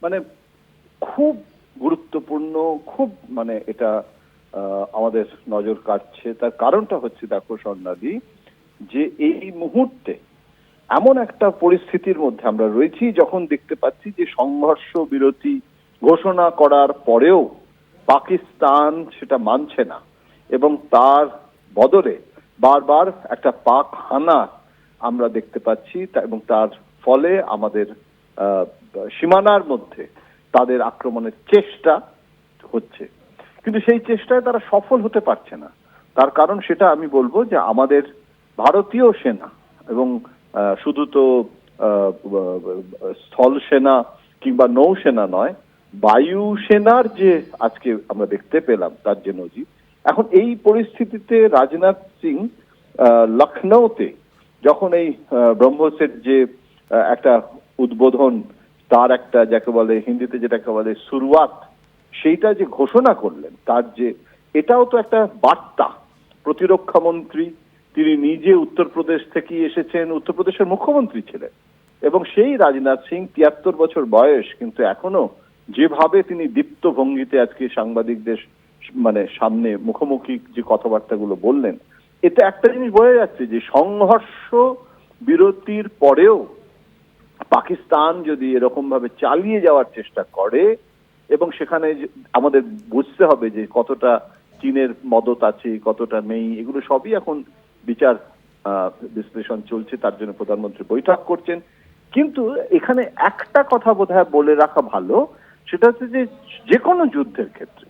মানে খুব গুরুত্বপূর্ণ, খুব মানে এটা আমাদের নজর কাটছে। তার কারণটা হচ্ছে, দেখো স্বর্ণালী, যে এই মুহূর্তে এমন একটা পরিস্থিতির মধ্যে আমরা রয়েছি যখন দেখতে পাচ্ছি যে সংঘর্ষ বিরতি ঘোষণা করার পরেও পাকিস্তান সেটা মানছে না এবং তার বদলে বারবার একটা পাক হানা আমরা দেখতে পাচ্ছি, এবং তার ফলে আমাদের সীমানার মধ্যে তাদের আক্রমণের চেষ্টা হচ্ছে, কিন্তু সেই চেষ্টায় তারা সফল হতে পারছে না। তার কারণ সেটা আমি বলবো যে আমাদের ভারতীয় সেনা, এবং শুধু তো স্থল সেনা কিংবা নৌসেনা নয়, বায়ু সেনার যে আজকে আমরা দেখতে পেলাম তার যে নজির, এখন এই পরিস্থিতিতে রাজনাথ সিং লখনৌতে যখন এই ব্রহ্মসের যে একটা উদ্বোধন, তার একটা যাকে বলে হিন্দিতে যেটাকে বলে শুরুয়াত, সেইটা যে ঘোষণা করলেন, তার যে এটাও তো একটা বার্তা। প্রতিরক্ষা মন্ত্রী তিনি নিজে উত্তরপ্রদেশ থেকে এসেছেন, উত্তরপ্রদেশের মুখ্যমন্ত্রী ছিলেন, এবং সেই রাজনাথ সিং ৭৩ বছর বয়স, কিন্তু এখনো যেভাবে তিনি দীপ্ত ভঙ্গিতে আজকে সাংবাদিকদের মানে সামনে মুখোমুখি যে কথাবার্তাগুলো বললেন, এতে একটা জিনিস বোঝা যাচ্ছে যে সংঘর্ষ বিরতির পরেও পাকিস্তান যদি এরকম ভাবে চালিয়ে যাওয়ার চেষ্টা করে, এবং সেখানে আমাদের বুঝতে হবে যে কতটা চীনের মদত আছে কতটা নেই, এগুলো সবই এখন বিচার বিশ্লেষণ চলছে, তার জন্য প্রধানমন্ত্রী বৈঠক করছেন। কিন্তু এখানে একটা কথা বোধহয় বলে রাখা ভালো, সেটা হচ্ছে যে যে কোনো যুদ্ধের ক্ষেত্রে